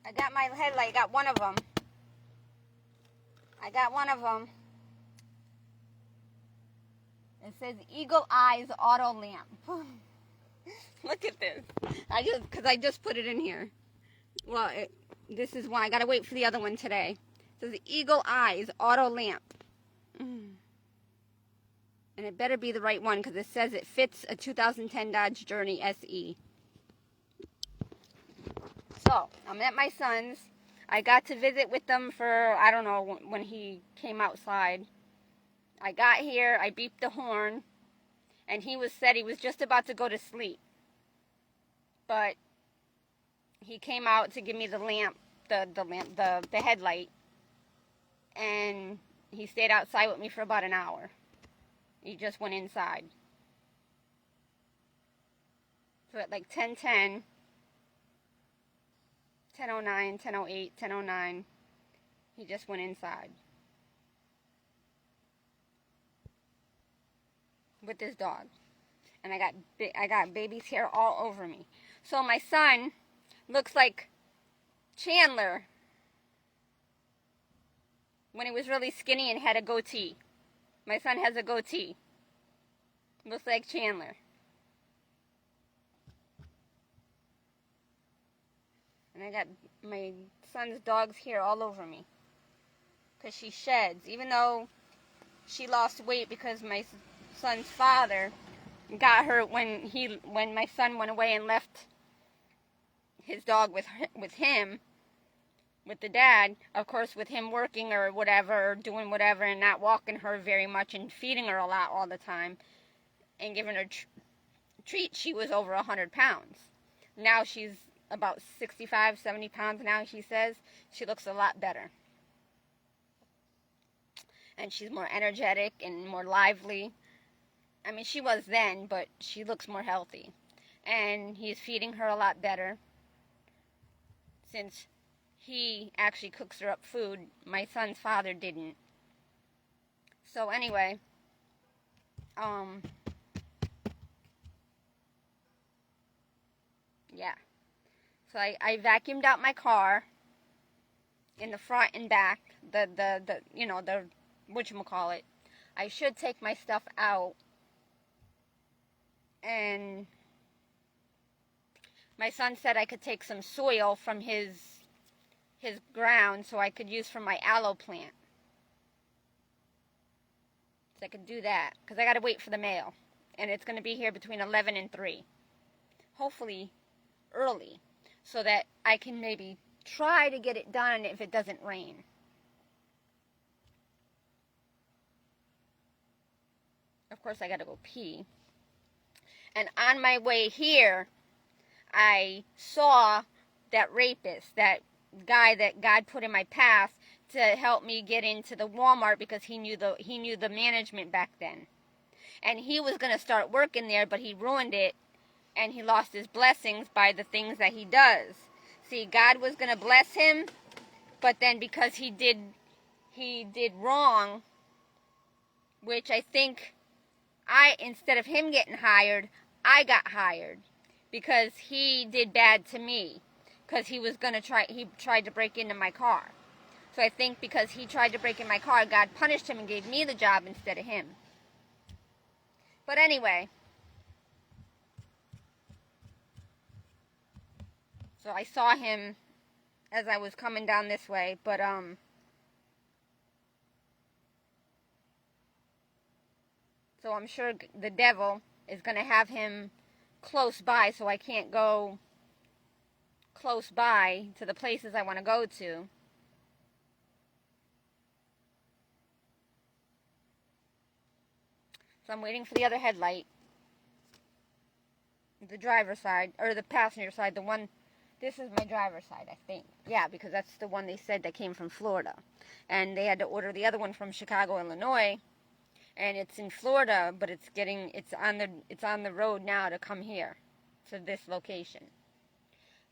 I got my headlight. I got one of them. It says Eagle Eyes Auto Lamp. Look at this. Because I just put it in here. Well, this is why. I gotta wait for the other one today. It says Eagle Eyes Auto Lamp. And it better be the right one because it says it fits a 2010 Dodge Journey SE. So, I'm at my son's. I got to visit with them for, I don't know, when he came outside. I got here, I beeped the horn, and said he was just about to go to sleep. But he came out to give me the lamp, the headlight, and he stayed outside with me for about an hour. He just went inside. So at like 10:10, 10:09, 10:08, 10:09, he just went inside with his dog. And I got baby's hair all over me. So my son looks like Chandler when he was really skinny and had a goatee. My son has a goatee. Looks like Chandler. And I got my son's dog's hair all over me. Because she sheds. Even though she lost weight because my son's father got her when my son went away and left his dog with him, with the dad, of course, with him working or whatever, or doing whatever, and not walking her very much and feeding her a lot all the time, and giving her treats, she was over 100 pounds. Now she's about 65, 70 pounds now, she says. She looks a lot better. And she's more energetic and more lively. I mean, she was then, but she looks more healthy. And he's feeding her a lot better. Since he actually cooks her up food, my son's father didn't. So anyway, yeah. So I vacuumed out my car in the front and back, the whatchamacallit. I should take my stuff out. And my son said I could take some soil from his ground so I could use for my aloe plant. So I could do that because I got to wait for the mail. And it's going to be here between 11 and 3. Hopefully early so that I can maybe try to get it done if it doesn't rain. Of course, I got to go pee. And on my way here, I saw that rapist, that guy that God put in my path to help me get into the Walmart because he knew the management back then. And he was going to start working there, but he ruined it, and he lost his blessings by the things that he does. See, God was going to bless him, but then because he did wrong, which I think instead of him getting hired, I got hired because he did bad to me because he tried to break into my car. So I think because he tried to break in my car, God punished him and gave me the job instead of him. But anyway, so I saw him as I was coming down this way, but so I'm sure the devil is going to have him close by, so I can't go close by to the places I want to go to. So I'm waiting for the other headlight. The driver's side, or the passenger side, the one, this is my driver's side, I think. Yeah, because that's the one they said that came from Florida. And they had to order the other one from Chicago, Illinois. And it's in Florida, but it's on the road now to come here to this location.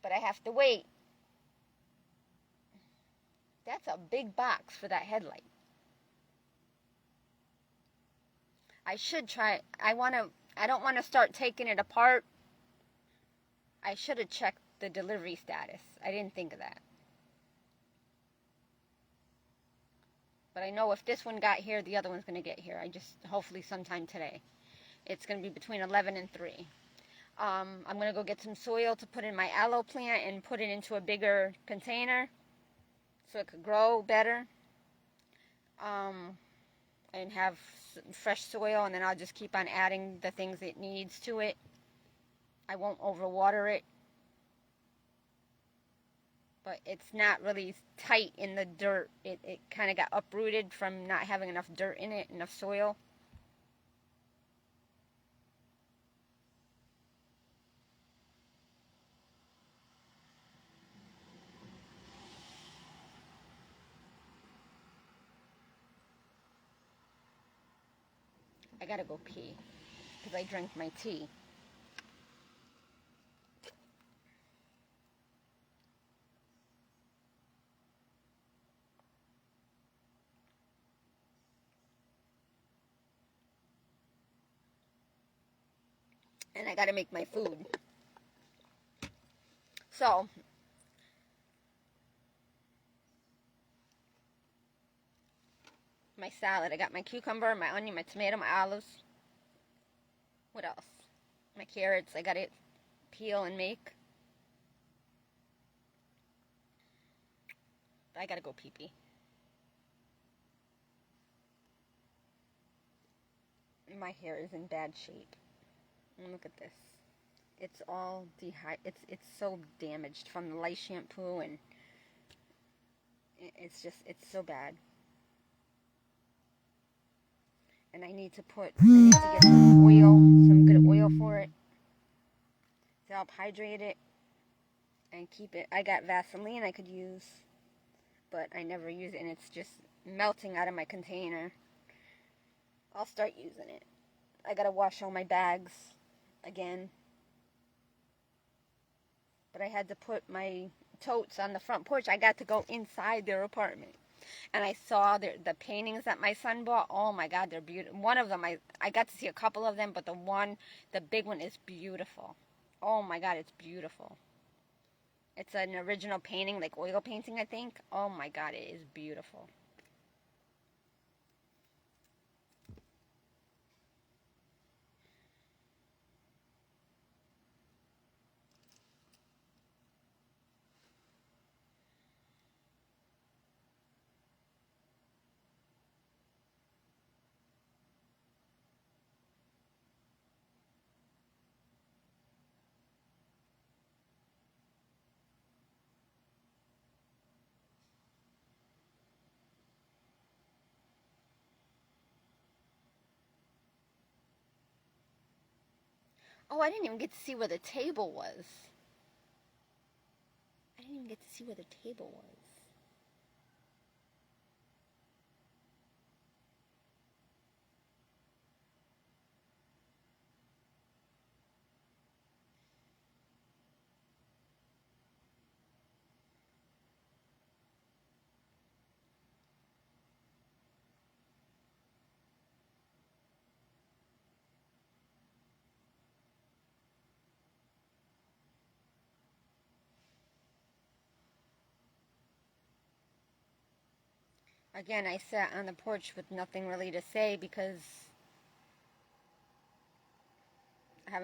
But I have to wait. That's a big box for that headlight. I should try. I don't want to start taking it apart. I should have checked the delivery status. I didn't think of that. But I know if this one got here, the other one's going to get here. Hopefully sometime today. It's going to be between 11 and 3. I'm going to go get some soil to put in my aloe plant and put it into a bigger container so it could grow better. And have fresh soil, and then I'll just keep on adding the things it needs to it. I won't overwater it. But it's not really tight in the dirt. It kind of got uprooted from not having enough dirt in it, enough soil. I gotta go pee because I drank my tea. And I gotta make my food. So, my salad. I got my cucumber, my onion, my tomato, my olives. What else? My carrots. I gotta peel and make. I gotta go pee-pee. My hair is in bad shape. And look at this. It's all it's so damaged from the lice shampoo, and it's so bad. And I need to get some oil, some good oil for it to help hydrate it and keep it. I got Vaseline I could use, but I never use it, and it's just melting out of my container. I'll start using it. I gotta wash all my bags again. But I had to put my totes on the front porch. I got to go inside their apartment. And I saw the paintings that my son bought. Oh my God, they're beautiful. One of them, I got to see a couple of them, but the big one is beautiful. Oh my God, it's beautiful. It's an original painting, like oil painting, I think. Oh my God, it is beautiful. Oh, I didn't even get to see where the table was. I didn't even get to see where the table was. Again, I sat on the porch with nothing really to say because I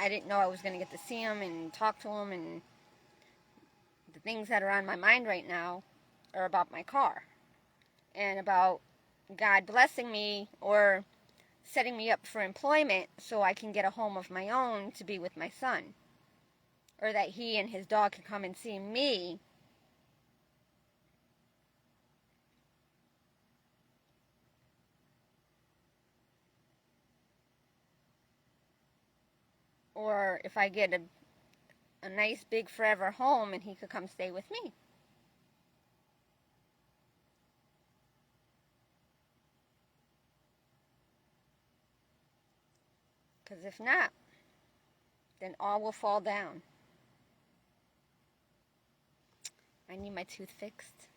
didn't know I was going to get to see him and talk to him, and the things that are on my mind right now are about my car and about God blessing me or setting me up for employment so I can get a home of my own to be with my son, or that he and his dog can come and see me. Or if I get a nice big forever home and he could come stay with me. Because if not, then all will fall down. I need my tooth fixed.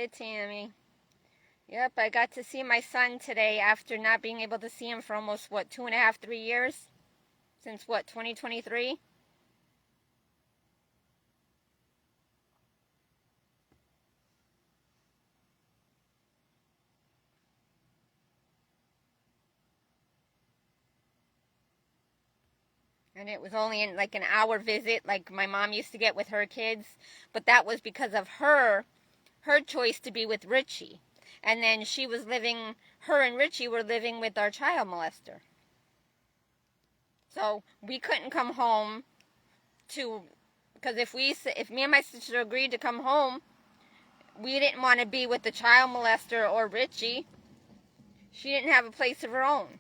it, Tammy. Yep, I got to see my son today after not being able to see him for almost, 2.5, 3 years? Since, 2023? And it was only in like an hour visit like my mom used to get with her kids. But that was because of her choice to be with Richie. And then her and Richie were living with our child molester. So we couldn't come home because if me and my sister agreed to come home, we didn't want to be with the child molester or Richie. She didn't have a place of her own.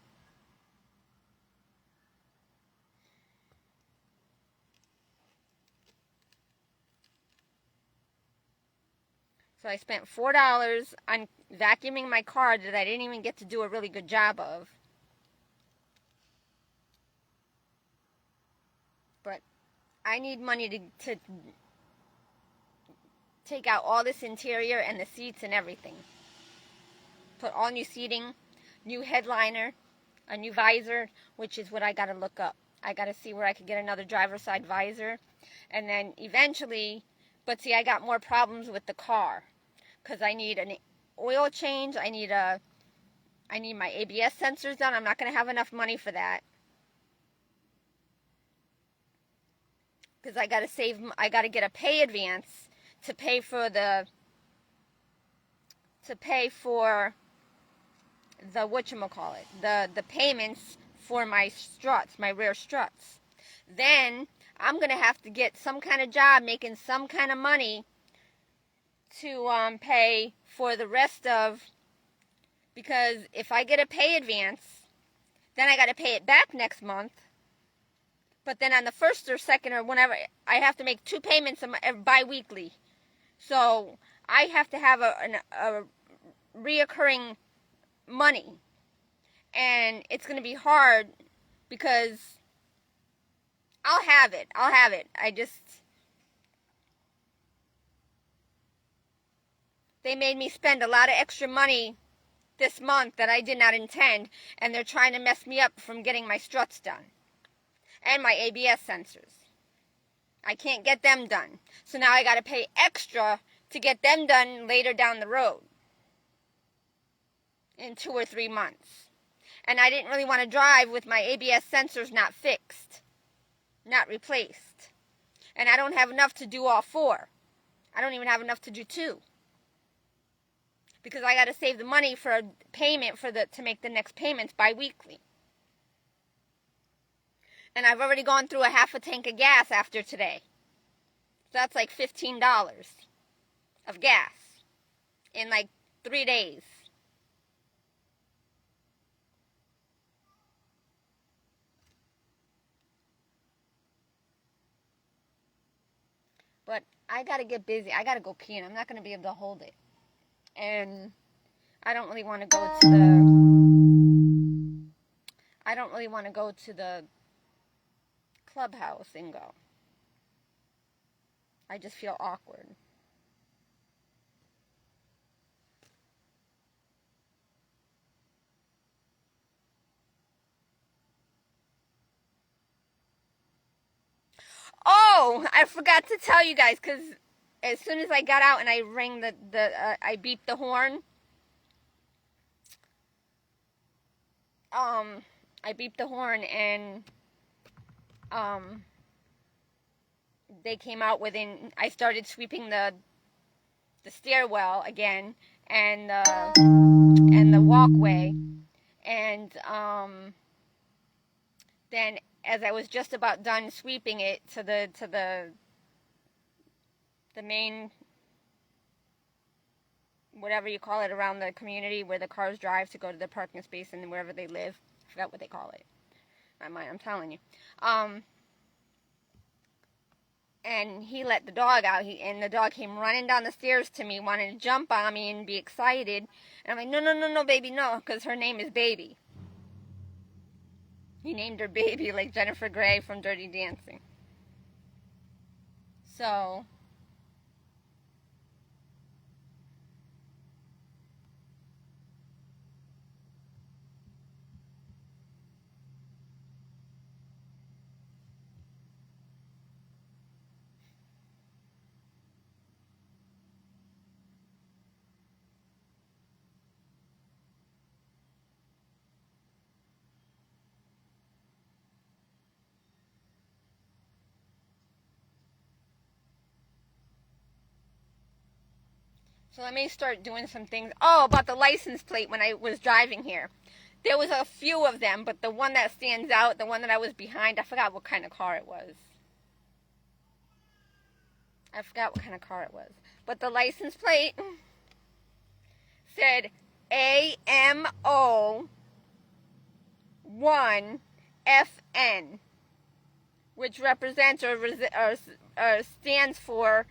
So I spent $4 on vacuuming my car that I didn't even get to do a really good job of. But I need money to take out all this interior and the seats and everything. Put all new seating, new headliner, a new visor, which is what I got to look up. I got to see where I could get another driver's side visor. And then eventually, but see, I got more problems with the car. Because I need an oil change. I need my ABS sensors done. I'm not going to have enough money for that. Because I got to get a pay advance to pay for the whatchamacallit, the payments for my struts, my rear struts. Then I'm going to have to get some kind of job making some kind of money to pay for the rest of, because if I get a pay advance, then I got to pay it back next month. But then on the first or second or whenever, I have to make 2 payments bi-weekly. So I have to have a reoccurring money. And it's going to be hard because I'll have it. They made me spend a lot of extra money this month that I did not intend, and they're trying to mess me up from getting my struts done and my ABS sensors. I can't get them done. So now I got to pay extra to get them done later down the road in 2 or 3 months. And I didn't really want to drive with my ABS sensors not fixed, not replaced. And I don't have enough to do all 4. I don't even have enough to do 2. Because I got to save the money for a payment to make the next payments bi-weekly. And I've already gone through a half a tank of gas after today. So that's like $15 of gas in like 3 days. But I got to get busy. I got to go pee, and I'm not going to be able to hold it. And I don't really want to go to the clubhouse and go. I just feel awkward. Oh, I forgot to tell you guys, because as soon as I got out and I rang I beeped the horn. I beeped the horn and they came out I started sweeping the stairwell again and the walkway, and then as I was just about done sweeping it to the main, whatever you call it, around the community where the cars drive to go to the parking space and wherever they live. I forgot what they call it. I'm telling you. And he let the dog out, and the dog came running down the stairs to me, wanting to jump on me and be excited. And I'm like, no, baby, no, because her name is Baby. He named her Baby, like Jennifer Grey from Dirty Dancing. So So let me start doing some things. Oh, about the license plate when I was driving here. There was a few of them, but the one that stands out, the one that I was behind, I forgot what kind of car it was. But the license plate said AMO1FN, which represents or stands for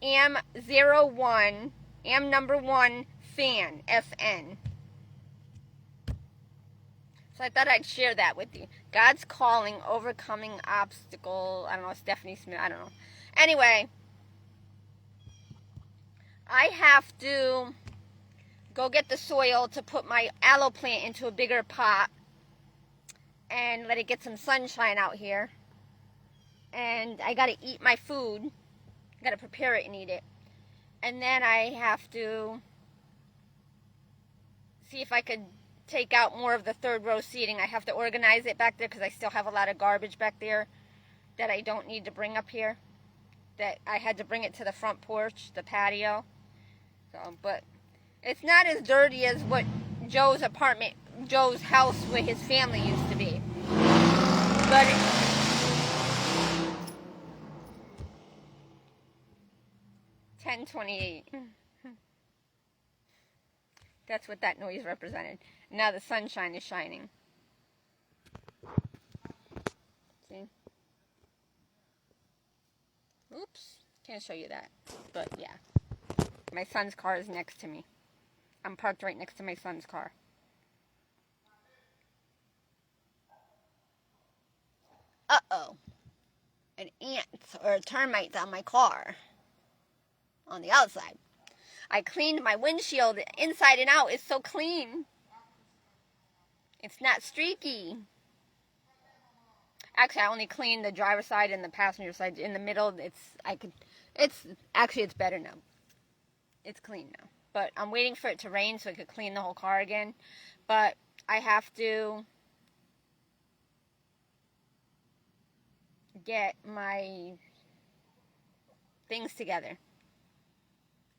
AM01, AM number 1 fan, FN. So I thought I'd share that with you. God's calling, overcoming obstacle. I don't know, Stephanie Smith. I don't know. Anyway, I have to go get the soil to put my aloe plant into a bigger pot and let it get some sunshine out here. And I gotta eat my food. I gotta prepare it and eat it. And then I have to see if I could take out more of the third row seating. I have to organize it back there because I still have a lot of garbage back there that I don't need to bring up here. That I had to bring it to the front porch, the patio. So, but it's not as dirty as what Joe's house where his family used to be. But 10:28. That's what that noise represented. Now the sunshine is shining. See? Oops. Can't show you that. But yeah. My son's car is next to me. I'm parked right next to my son's car. Uh-oh. An ant or a termite's on my car. On the outside. I cleaned my windshield inside and out. It's so clean. It's not streaky. Actually, I only cleaned the driver's side and the passenger side. In the middle, it's better now. It's clean now. But I'm waiting for it to rain so I could clean the whole car again. But I have to get my things together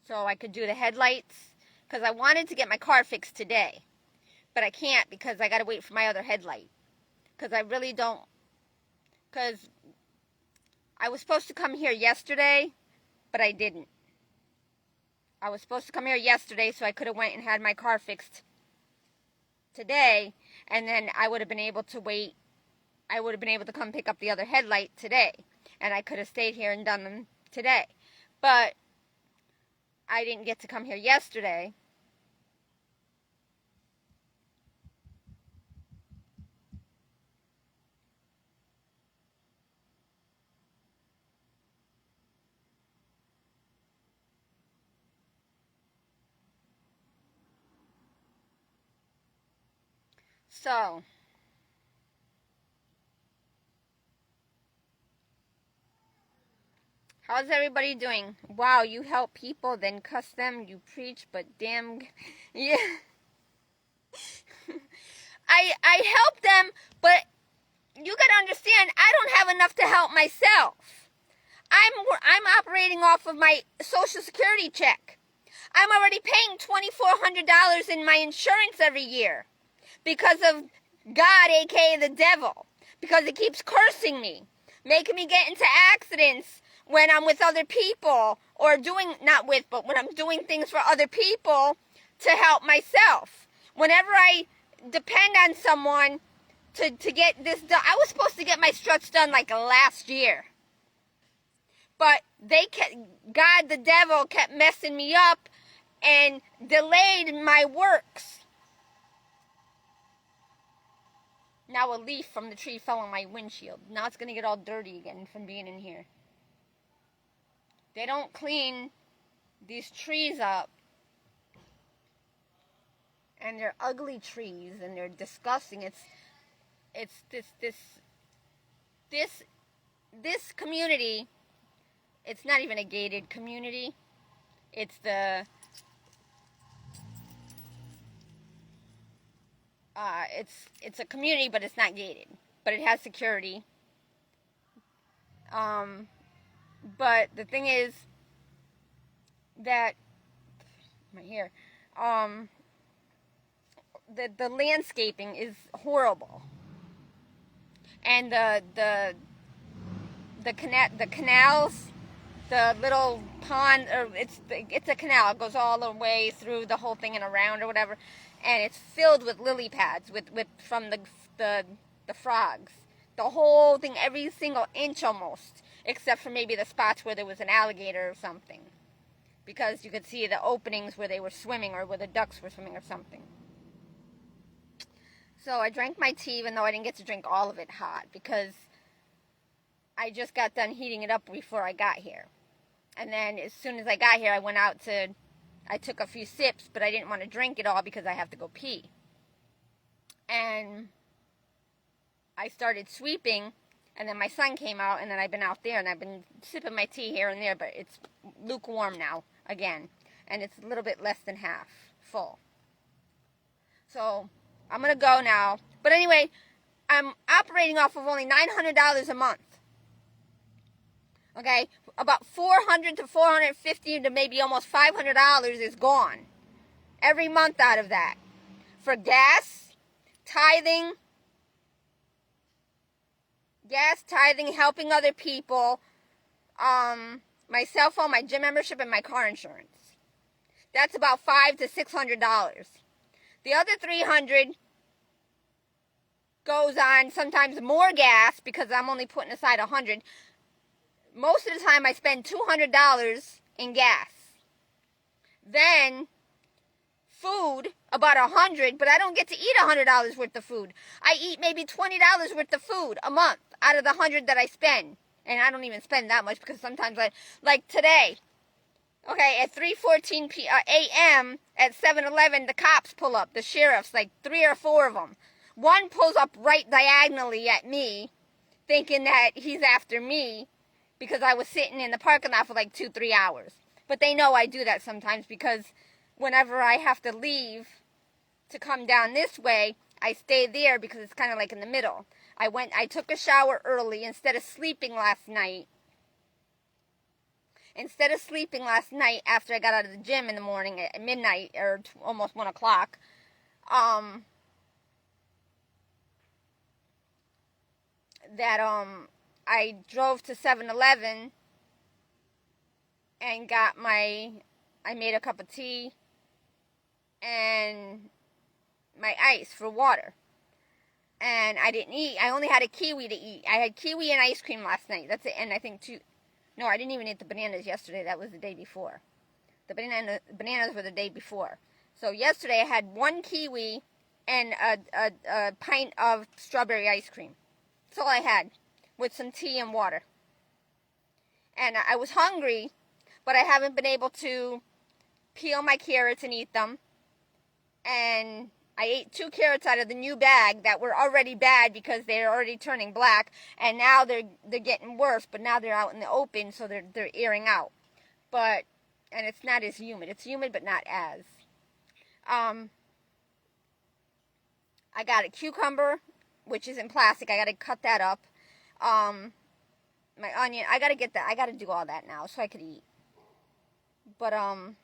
so I could do the headlights, because I wanted to get my car fixed today, but I can't because I gotta wait for my other headlight, because I really don't, because I was supposed to come here yesterday, but I didn't. I was supposed to come here yesterday so I could have went and had my car fixed today, and then I would have been able to wait. I would have been able to come pick up the other headlight today, and I could have stayed here and done them today. But I didn't get to come here yesterday. So, how's everybody doing? Wow, you help people, then cuss them, you preach, but damn, yeah. I help them, but you gotta understand, I don't have enough to help myself. I'm operating off of my Social Security check. I'm already paying $2,400 in my insurance every year because of God, aka the devil, because it keeps cursing me, making me get into accidents when I'm with other people, or when I'm doing things for other people to help myself. Whenever I depend on someone to get this done, I was supposed to get my struts done like last year. But God, the devil, kept messing me up and delayed my works. Now a leaf from the tree fell on my windshield. Now it's going to get all dirty again from being in here. They don't clean these trees up. And they're ugly trees and they're disgusting. It's this community, it's not even a gated community. It's a community, but it's not gated. But it has security. But the thing is that right here. The landscaping is horrible, and the canals, the little pond, or it's a canal. It goes all the way through the whole thing and around or whatever, and it's filled with lily pads with from the frogs. The whole thing, every single inch almost, except for maybe the spots where there was an alligator or something, because you could see the openings where they were swimming or where the ducks were swimming or something. So I drank my tea, even though I didn't get to drink all of it hot, because I just got done heating it up before I got here. And then as soon as I got here, I took a few sips, but I didn't want to drink it all because I have to go pee. And I started sweeping, and then my son came out, and then I've been out there, and I've been sipping my tea here and there, but it's lukewarm now, again. And it's a little bit less than half full. So I'm going to go now. But anyway, I'm operating off of only $900 a month. Okay? About $400 to $450 to maybe almost $500 is gone every month out of that. For gas, tithing, helping other people, my cell phone, my gym membership, and my car insurance. That's about $500 to $600. The other $300 goes on sometimes more gas because I'm only putting aside $100. Most of the time I spend $200 in gas. Then food, about $100, but I don't get to eat $100 worth of food. I eat maybe $20 worth of food a month out of the $100 that I spend. And I don't even spend that much because sometimes like today, okay, at 3:14 a.m. at 7-Eleven, the cops pull up, the sheriffs, like 3 or 4 of them. One pulls up right diagonally at me, thinking that he's after me because I was sitting in the parking lot for like 2-3 hours. But they know I do that sometimes because whenever I have to leave to come down this way, I stay there because it's kind of like in the middle. I took a shower early instead of sleeping last night. After I got out of the gym in the morning at midnight or almost 1 o'clock, I drove to 7-Eleven and I made a cup of tea and my ice for water. And I didn't eat. I only had a kiwi to eat. I had kiwi and ice cream last night. That's it. And I think no, I didn't even eat the bananas yesterday. That was the day before. The bananas were the day before. So yesterday I had 1 kiwi and a pint of strawberry ice cream. That's all I had, with some tea and water. And I was hungry, but I haven't been able to peel my carrots and eat them. And I ate 2 carrots out of the new bag that were already bad because they're already turning black, and now they're getting worse. But now they're out in the open, so they're airing out. And it's not as humid. It's humid, but not as. I got a cucumber, which is in plastic. I got to cut that up. My onion. I got to get that. I got to do all that now so I could eat. But I'm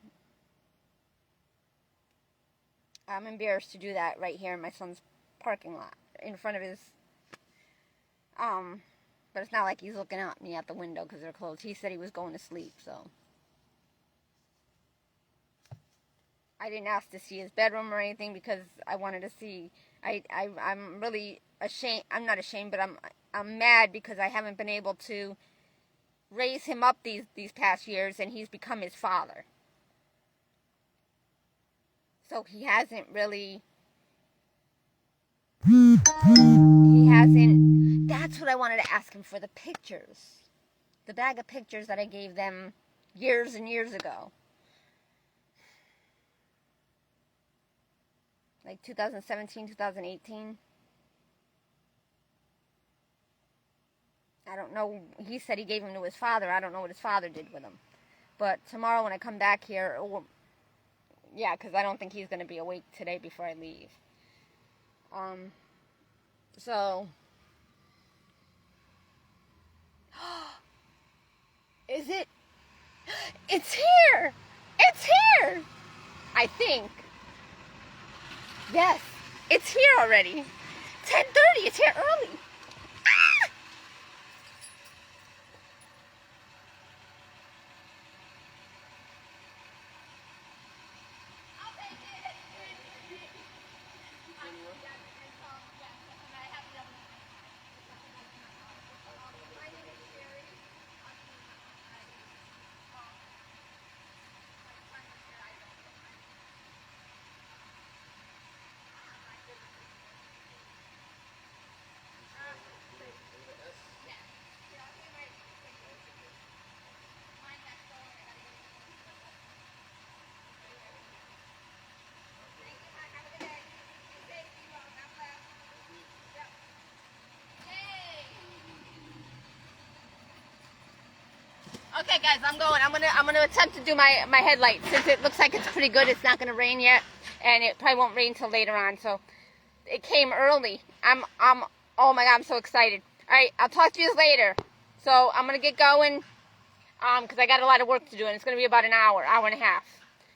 embarrassed to do that right here in my son's parking lot in front of his. But it's not like he's looking at me at the window because they're closed. He said he was going to sleep, so. I didn't ask to see his bedroom or anything because I wanted to see. I'm really ashamed. I'm not ashamed, but I'm mad because I haven't been able to raise him up these past years, and he's become his father. So he hasn't. That's what I wanted to ask him for, the pictures. The bag of pictures that I gave them years and years ago. Like 2017, 2018. I don't know. He said he gave him to his father. I don't know what his father did with him. But tomorrow when I come back here, yeah, because I don't think he's going to be awake today before I leave. So, is it? It's here! It's here! I think. Yes, it's here already. 10:30, it's here early. Ah! Okay, guys, I'm going. I'm gonna attempt to do my headlight since it looks like it's pretty good. It's not gonna rain yet, and it probably won't rain till later on. So it came early. Oh my God, I'm so excited. All right, I'll talk to you later. So I'm gonna get going, because I got a lot of work to do, and it's gonna be about an hour and a half,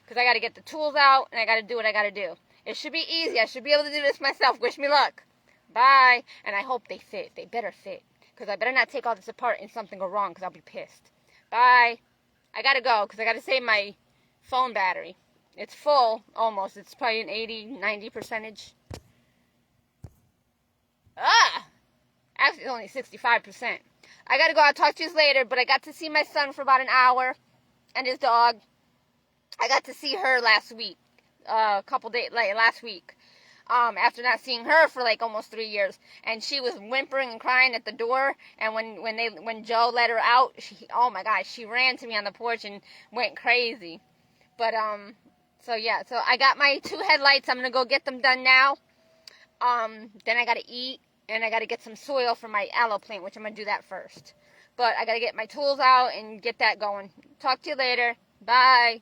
because I got to get the tools out and I got to do what I got to do. It should be easy. I should be able to do this myself. Wish me luck. Bye. And I hope they fit. They better fit, because I better not take all this apart and something go wrong, because I'll be pissed. Bye. I gotta go because I gotta save my phone battery. It's full almost. It's probably an 80-90 percentage. Actually, it's only 65%. I gotta go. I'll talk to you later. But I got to see my son for about an hour and his dog. I got to see her last week, last week. After not seeing her for like almost 3 years, and she was whimpering and crying at the door. And when Joe let her out, oh my gosh, she ran to me on the porch and went crazy. But so yeah, so I got my 2 headlights. I'm gonna go get them done now. Then I gotta eat, and I gotta get some soil for my aloe plant, which I'm gonna do that first. But I gotta get my tools out and get that going. Talk to you later. Bye.